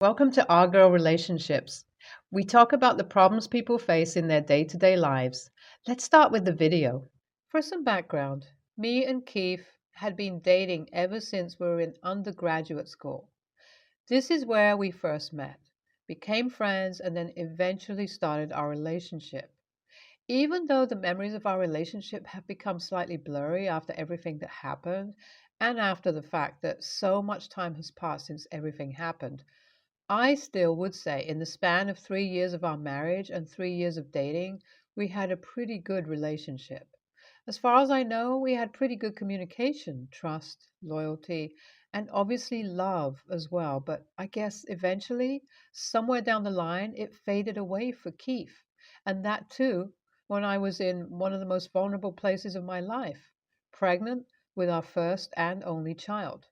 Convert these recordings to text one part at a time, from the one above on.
Welcome to Our Girl Relationships. We talk about the problems people face in their day to day lives. Let's start with the video. For some background, me and Keith had been dating ever since we were in undergraduate school. This is where we first met, became friends, and then eventually started our relationship. Even though the memories of our relationship have become slightly blurry after everything that happened, and after the fact that so much time has passed since everything happened, I still would say in the span of 3 years of our marriage and 3 years of dating, we had a pretty good relationship. As far as I know, we had pretty good communication, trust, loyalty, and obviously love as well. But I guess eventually, somewhere down the line, it faded away for Keith. And that too, when I was in one of the most vulnerable places of my life, pregnant with our first and only child.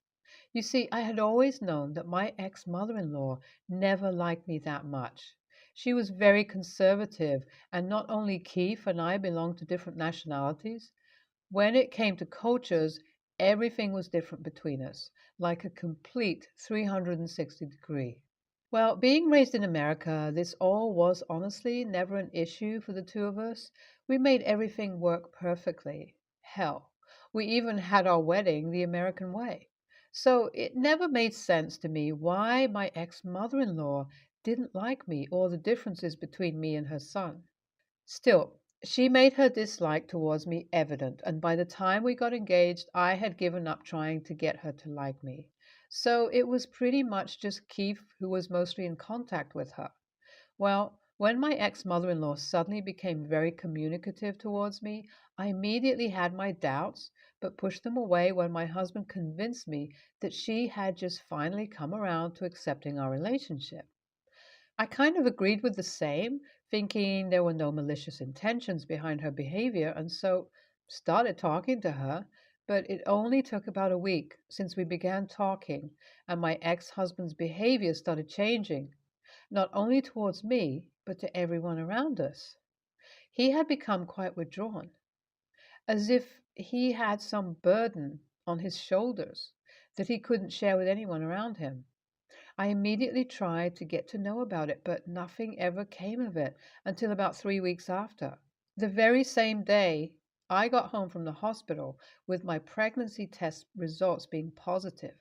You see, I had always known that my ex mother in law never liked me that much. She was very conservative, and not only Keith and I belonged to different nationalities, when it came to cultures, everything was different between us, like a complete 360-degree. Well, being raised in America, this all was honestly never an issue for the two of us. We made everything work perfectly. Hell, we even had our wedding the American way. So it never made sense to me why my ex mother in law didn't like me or the differences between me and her son. Still, she made her dislike towards me evident, and by the time we got engaged, I had given up trying to get her to like me. So it was pretty much just Keith who was mostly in contact with her. Well, when my ex mother in law suddenly became very communicative towards me, I immediately had my doubts, but pushed them away when my husband convinced me that she had just finally come around to accepting our relationship. I kind of agreed with the same, thinking there were no malicious intentions behind her behavior, and so started talking to her. But it only took about a week since we began talking, and my ex husband's behavior started changing, not only towards me, but to everyone around us. He had become quite withdrawn, as if he had some burden on his shoulders that he couldn't share with anyone around him. I immediately tried to get to know about it, but nothing ever came of it until about 3 weeks after. The very same day, I got home from the hospital with my pregnancy test results being positive.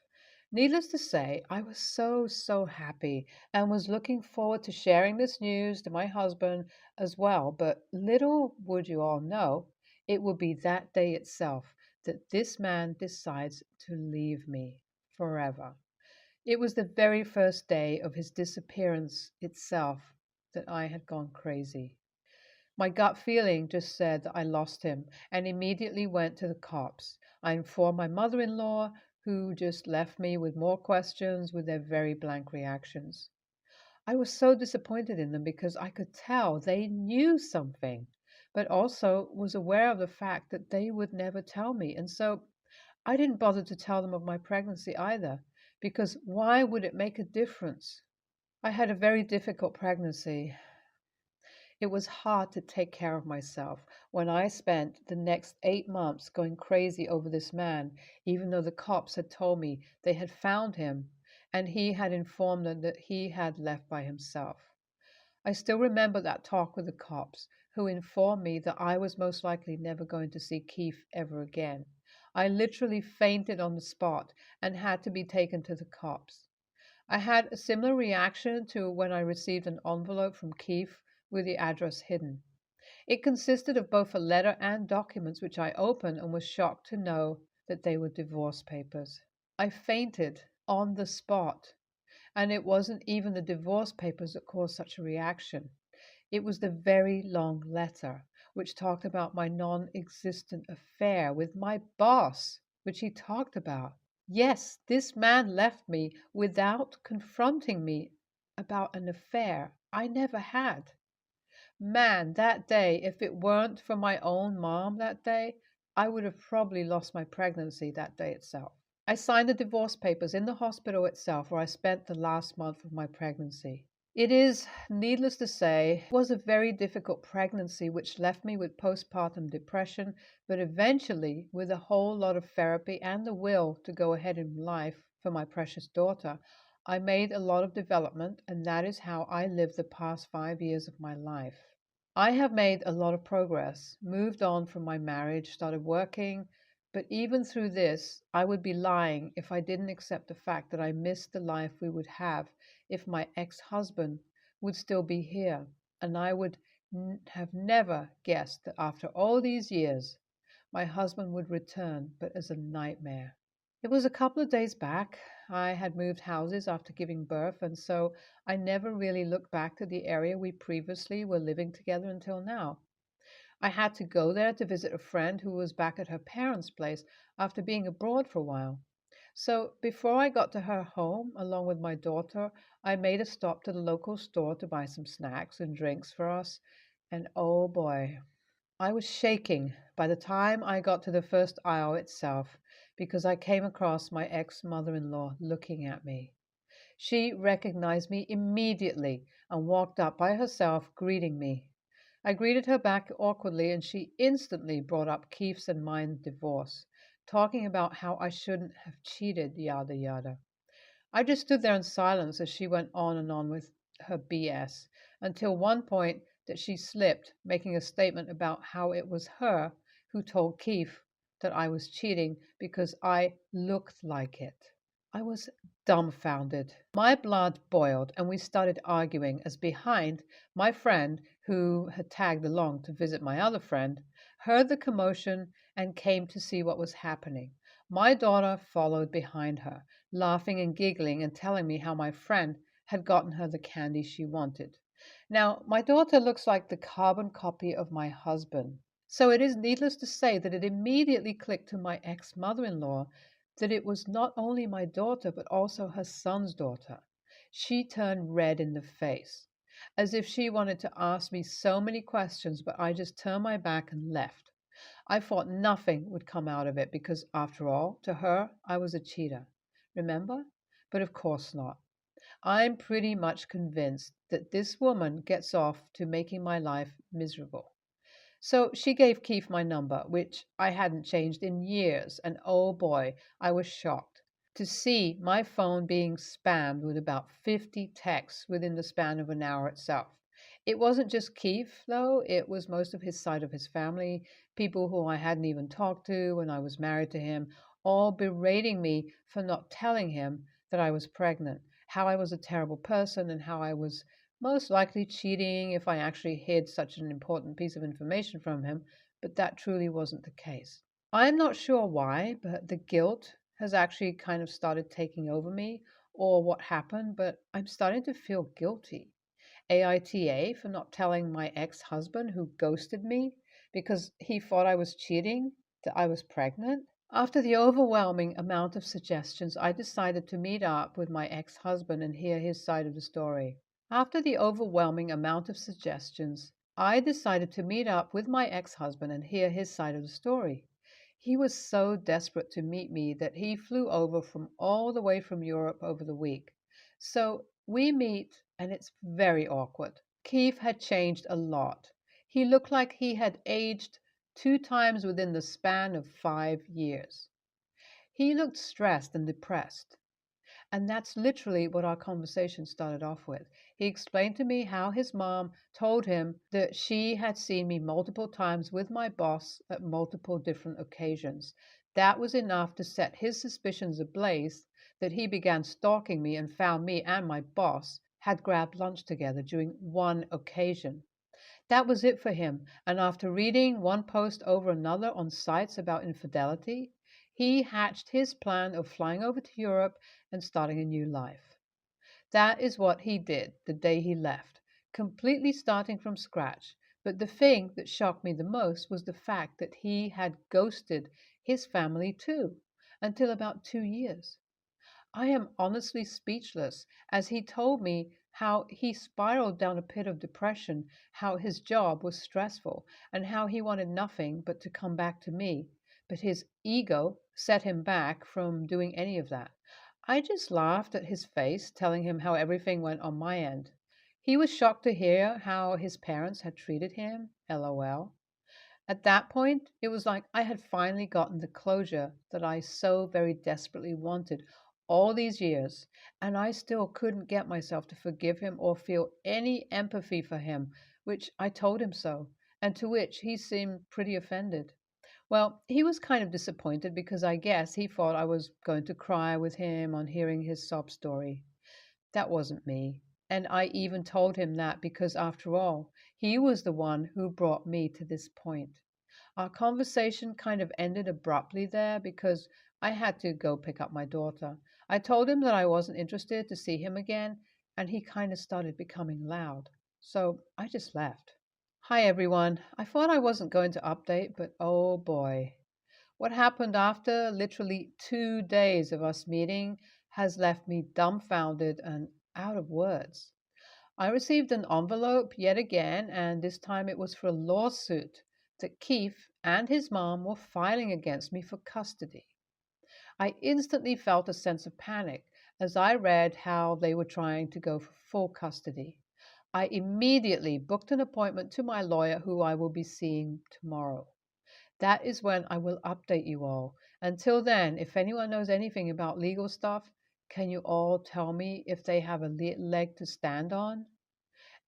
Needless to say, I was so happy and was looking forward to sharing this news to my husband as well. But little would you all know, it would be that day itself that this man decides to leave me forever. It was the very first day of his disappearance itself that I had gone crazy. My gut feeling just said that I lost him and immediately went to the cops. I informed my mother in law, who just left me with more questions with their very blank reactions. I was so disappointed in them because I could tell they knew something, but also was aware of the fact that they would never tell me. And so I didn't bother to tell them of my pregnancy either, because why would it make a difference? I had a very difficult pregnancy. It was hard to take care of myself when I spent the next 8 months going crazy over this man, even though the cops had told me they had found him and he had informed them that he had left by himself. I still remember that talk with the cops, who informed me that I was most likely never going to see Keith ever again. I literally fainted on the spot and had to be taken to the cops. I had a similar reaction to when I received an envelope from Keith with the address hidden. It consisted of both a letter and documents, which I opened and was shocked to know that they were divorce papers. I fainted on the spot. And it wasn't even the divorce papers that caused such a reaction. It was the very long letter, which talked about my non existent affair with my boss, which he talked about. Yes, this man left me without confronting me about an affair I never had. Man, that day, if it weren't for my own mom that day, I would have probably lost my pregnancy that day itself. I signed the divorce papers in the hospital itself where I spent the last month of my pregnancy. It is, needless to say, was a very difficult pregnancy which left me with postpartum depression, but eventually, with a whole lot of therapy and the will to go ahead in life for my precious daughter, I made a lot of development, and that is how I lived the past 5 years of my life. I have made a lot of progress, moved on from my marriage, started working, but even through this, I would be lying if I didn't accept the fact that I missed the life we would have if my ex husband would still be here. And I would have never guessed that after all these years, my husband would return, but as a nightmare. It was a couple of days back. I had moved houses after giving birth, and so I never really looked back to the area we previously were living together until now. I had to go there to visit a friend who was back at her parents' place after being abroad for a while. So before I got to her home, along with my daughter, I made a stop to the local store to buy some snacks and drinks for us. And oh boy, I was shaking by the time I got to the first aisle itself because I came across my ex mother in law looking at me. She recognized me immediately and walked up by herself, greeting me. I greeted her back awkwardly, and she instantly brought up Keith's and mine divorce, talking about how I shouldn't have cheated, yada yada. I just stood there in silence as she went on and on with her BS until one point that she slipped, making a statement about how it was her who told Keith that I was cheating because I looked like it. I was dumbfounded. My blood boiled, and we started arguing as behind, my friend, who had tagged along to visit my other friend, heard the commotion and came to see what was happening. My daughter followed behind her, laughing and giggling and telling me how my friend had gotten her the candy she wanted. Now, my daughter looks like the carbon copy of my husband. So it is needless to say that it immediately clicked to my ex mother in law that it was not only my daughter, but also her son's daughter. She turned red in the face, as if she wanted to ask me so many questions, but I just turned my back and left. I thought nothing would come out of it because, after all, to her, I was a cheater. Remember? But of course not. I'm pretty much convinced that this woman gets off to making my life miserable. So she gave Keith my number, which I hadn't changed in years, and oh boy, I was shocked to see my phone being spammed with about 50 texts within the span of an hour itself. It wasn't just Keith, though, it was most of his side of his family, people who I hadn't even talked to when I was married to him, all berating me for not telling him that I was pregnant, how I was a terrible person, and how I was most likely cheating if I actually hid such an important piece of information from him, but that truly wasn't the case. I'm not sure why, but the guilt has actually kind of started taking over me or what happened, but I'm starting to feel guilty. AITA for not telling my ex husband who ghosted me because he thought I was cheating that I was pregnant. After the overwhelming amount of suggestions, I decided to meet up with my ex husband and hear his side of the story. After the overwhelming amount of suggestions, I decided to meet up with my ex husband and hear his side of the story. He was so desperate to meet me that he flew over from all the way from Europe over the week. So we meet, and it's very awkward. Keith had changed a lot. He looked like he had aged 2 times within the span of 5 years. He looked stressed and depressed. And that's literally what our conversation started off with. He explained to me how his mom told him that she had seen me multiple times with my boss at multiple different occasions. That was enough to set his suspicions ablaze that he began stalking me and found me and my boss had grabbed lunch together during one occasion. That was it for him, and after reading one post over another on sites about infidelity, he hatched his plan of flying over to Europe and starting a new life. That is what he did the day he left, completely starting from scratch. But the thing that shocked me the most was the fact that he had ghosted his family too, until about 2 years. I am honestly speechless as he told me how he spiraled down a pit of depression, how his job was stressful, and how he wanted nothing but to come back to me. But his ego set him back from doing any of that. I just laughed at his face, telling him how everything went on my end. He was shocked to hear how his parents had treated him, lol. At that point, it was like I had finally gotten the closure that I so very desperately wanted. all these years, and I still couldn't get myself to forgive him or feel any empathy for him, which I told him so, and to which he seemed pretty offended. Well, he was kind of disappointed because I guess he thought I was going to cry with him on hearing his sob story. That wasn't me. And I even told him that because, after all, he was the one who brought me to this point. Our conversation kind of ended abruptly there because I had to go pick up my daughter. I told him that I wasn't interested to see him again, and he kind of started becoming loud. So I just left. Hi everyone. I thought I wasn't going to update, but oh boy. What happened after literally 2 days of us meeting has left me dumbfounded and out of words. I received an envelope yet again, and this time it was for a lawsuit that Keith and his mom were filing against me for custody. I instantly felt a sense of panic as I read how they were trying to go for full custody. I immediately booked an appointment to my lawyer, who I will be seeing tomorrow. That is when I will update you all. Until then, if anyone knows anything about legal stuff, can you all tell me if they have a leg to stand on?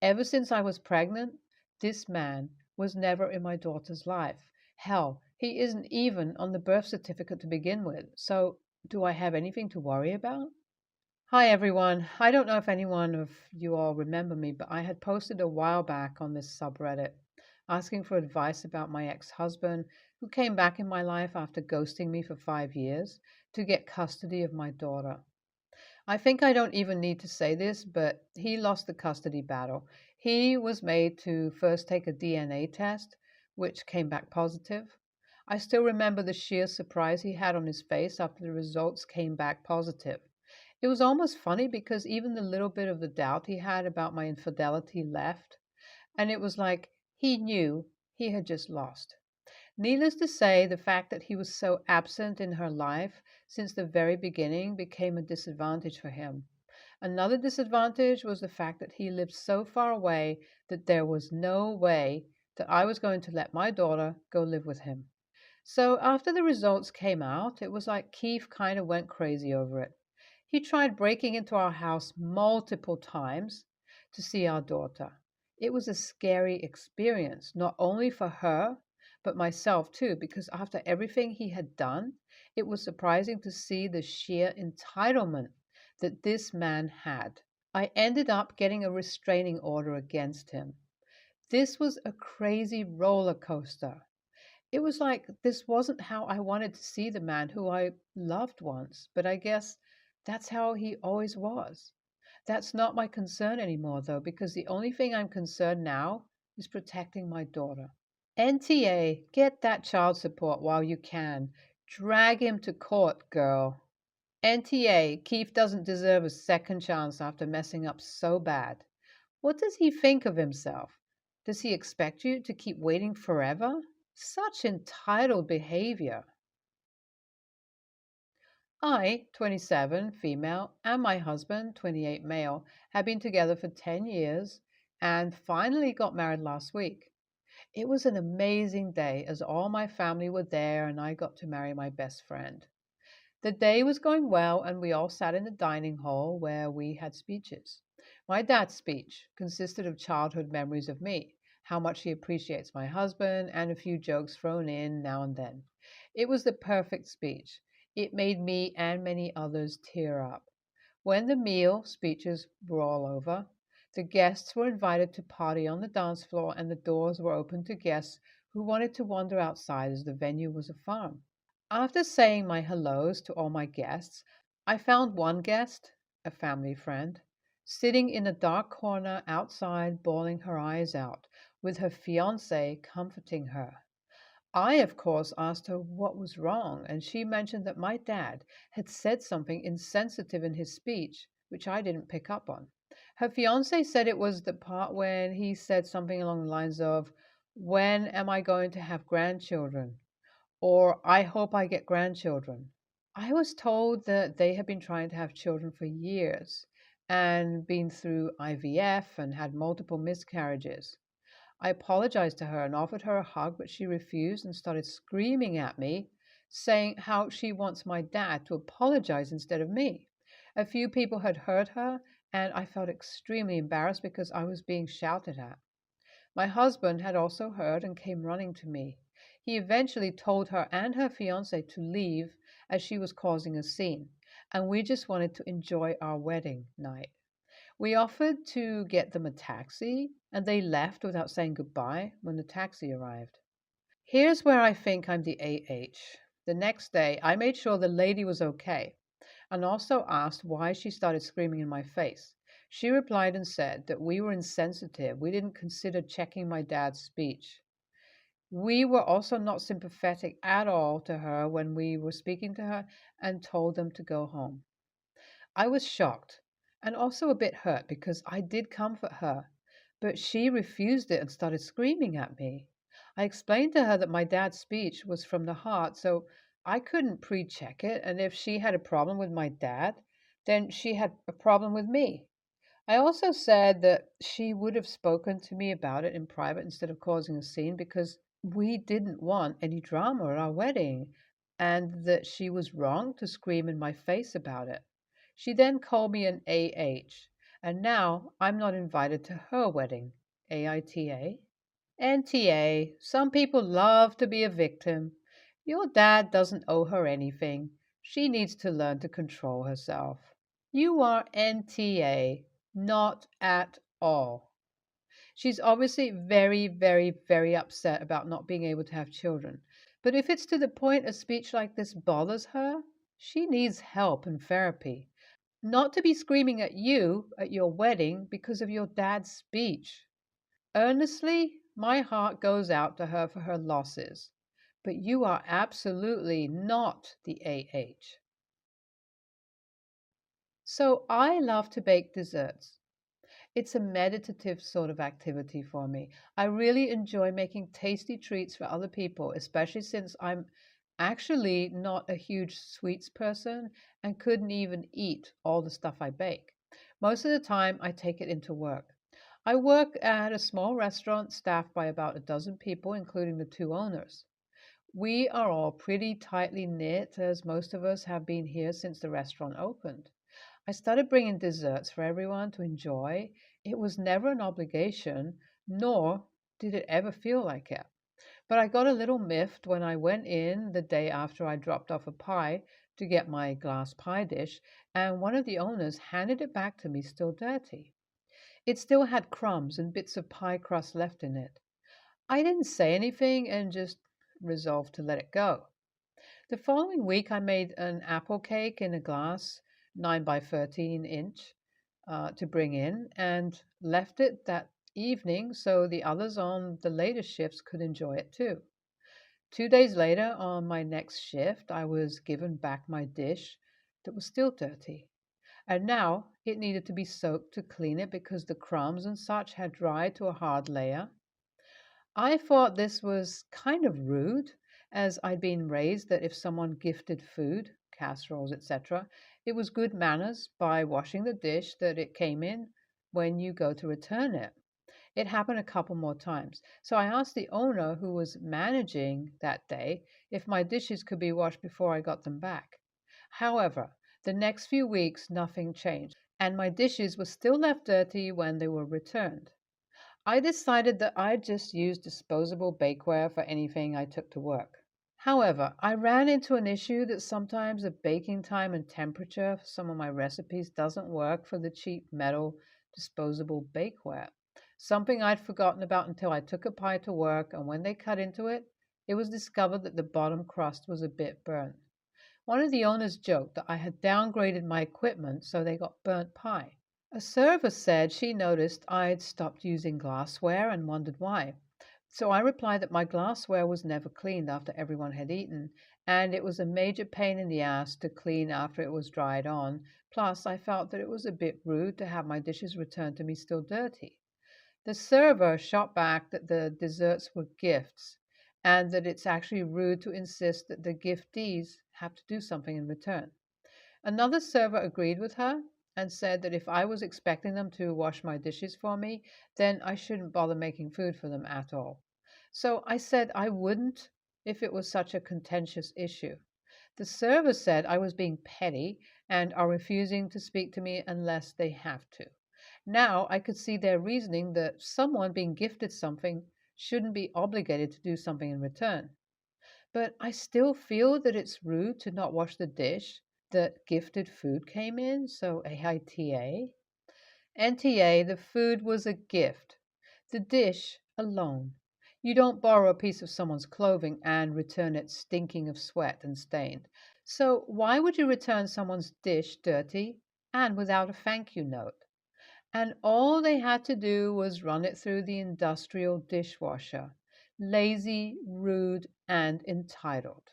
Ever since I was pregnant, this man was never in my daughter's life. Hell, he isn't even on the birth certificate to begin with. So, do I have anything to worry about? Hi everyone. I don't know if anyone of you all remember me, but I had posted a while back on this subreddit asking for advice about my ex-husband who came back in my life after ghosting me for 5 years to get custody of my daughter. I think I don't even need to say this, but he lost the custody battle. He was made to first take a DNA test, which came back positive. I still remember the sheer surprise he had on his face after the results came back positive. It was almost funny because even the little bit of the doubt he had about my infidelity left, and it was like he knew he had just lost. Needless to say, the fact that he was so absent in her life since the very beginning became a disadvantage for him. Another disadvantage was the fact that he lived so far away that there was no way that I was going to let my daughter go live with him. So after the results came out, it was like Keith kind of went crazy over it. He tried breaking into our house multiple times to see our daughter. It was a scary experience, not only for her, but myself too, because after everything he had done, it was surprising to see the sheer entitlement that this man had. I ended up getting a restraining order against him. This was a crazy roller coaster. It was like this wasn't how I wanted to see the man who I loved once, but I guess that's how he always was. That's not my concern anymore, though, because the only thing I'm concerned now is protecting my daughter. NTA, get that child support while you can. Drag him to court, girl. NTA, Keith doesn't deserve a second chance after messing up so bad. What does he think of himself? Does he expect you to keep waiting forever? Such entitled behavior. I, 27, female, and my husband, 28, male, have been together for 10 years and finally got married last week. It was an amazing day as all my family were there and I got to marry my best friend. The day was going well, and we all sat in the dining hall where we had speeches. My dad's speech consisted of childhood memories of me, how much he appreciates my husband, and a few jokes thrown in now and then. It was the perfect speech. It made me and many others tear up. When the meal speeches were all over, the guests were invited to party on the dance floor, and the doors were open to guests who wanted to wander outside as the venue was a farm. After saying my hellos to all my guests, I found one guest, a family friend, sitting in a dark corner outside, bawling her eyes out, with her fiance comforting her. I, of course, asked her what was wrong, and she mentioned that my dad had said something insensitive in his speech, which I didn't pick up on. Her fiance said it was the part when he said something along the lines of, "When am I going to have grandchildren?" or "I hope I get grandchildren." I was told that they had been trying to have children for years and been through IVF and had multiple miscarriages. I apologized to her and offered her a hug, but she refused and started screaming at me, saying how she wants my dad to apologize instead of me. A few people had heard her, and I felt extremely embarrassed because I was being shouted at. My husband had also heard and came running to me. He eventually told her and her fiance to leave as she was causing a scene, and we just wanted to enjoy our wedding night. We offered to get them a taxi, and they left without saying goodbye when the taxi arrived. Here's where I think I'm the AH. The next day, I made sure the lady was okay and also asked why she started screaming in my face. She replied and said that we were insensitive. We didn't consider checking my dad's speech. We were also not sympathetic at all to her when we were speaking to her and told them to go home. I was shocked and also a bit hurt because I did comfort her, but she refused it and started screaming at me. I explained to her that my dad's speech was from the heart, so I couldn't pre check it, and if she had a problem with my dad, then she had a problem with me. I also said that she would have spoken to me about it in private instead of causing a scene because we didn't want any drama at our wedding, and that she was wrong to scream in my face about it. She then called me an AH, and now I'm not invited to her wedding. AITA? NTA. Some people love to be a victim. Your dad doesn't owe her anything. She needs to learn to control herself. You are NTA. Not at all. She's obviously very, very, very upset about not being able to have children. But if it's to the point a speech like this bothers her, she needs help and therapy. Not to be screaming at you at your wedding because of your dad's speech. Earnestly, my heart goes out to her for her losses. But you are absolutely not the AH. So I love to bake desserts. It's a meditative sort of activity for me. I really enjoy making tasty treats for other people, especially since I'm actually not a huge sweets person and couldn't even eat all the stuff I bake. Most of the time, I take it into work. I work at a small restaurant staffed by about a dozen people, including the two owners. We are all pretty tightly knit, as most of us have been here since the restaurant opened. I started bringing desserts for everyone to enjoy. It was never an obligation, nor did it ever feel like it. But I got a little miffed when I went in the day after I dropped off a pie to get my glass pie dish, and one of the owners handed it back to me still dirty. It still had crumbs and bits of pie crust left in it. I didn't say anything and just resolved to let it go. The following week, I made an apple cake in a glass, 9 by 13 inch, to bring in, and left it that evening so the others on the later shifts could enjoy it too. 2 days later, on my next shift, I was given back my dish that was still dirty. And now it needed to be soaked to clean it because the crumbs and such had dried to a hard layer. I thought this was kind of rude, as I'd been raised that if someone gifted food, casseroles, etc., it was good manners by washing the dish that it came in when you go to return it. It happened a couple more times. So I asked the owner who was managing that day if my dishes could be washed before I got them back. However, the next few weeks nothing changed, and my dishes were still left dirty when they were returned. I decided that I'd just use disposable bakeware for anything I took to work. However, I ran into an issue that sometimes the baking time and temperature for some of my recipes doesn't work for the cheap metal disposable bakeware. Something I'd forgotten about until I took a pie to work, and when they cut into it, it was discovered that the bottom crust was a bit burnt. One of the owners joked that I had downgraded my equipment so they got burnt pie. A server said she noticed I'd stopped using glassware and wondered why. So I replied that my glassware was never cleaned after everyone had eaten, and it was a major pain in the ass to clean after it was dried on. Plus, I felt that it was a bit rude to have my dishes returned to me still dirty. The server shot back that the desserts were gifts, and that it's actually rude to insist that the giftees have to do something in return. Another server agreed with her and said that if I was expecting them to wash my dishes for me, then I shouldn't bother making food for them at all. So I said I wouldn't if it was such a contentious issue. The server said I was being petty and are refusing to speak to me unless they have to. Now I could see their reasoning that someone being gifted something shouldn't be obligated to do something in return. But I still feel that it's rude to not wash the dish that gifted food came in, so AITA. NTA, the food was a gift. The dish, a loan. You don't borrow a piece of someone's clothing and return it stinking of sweat and stained. So why would you return someone's dish dirty and without a thank you note? And all they had to do was run it through the industrial dishwasher. Lazy, rude, and entitled.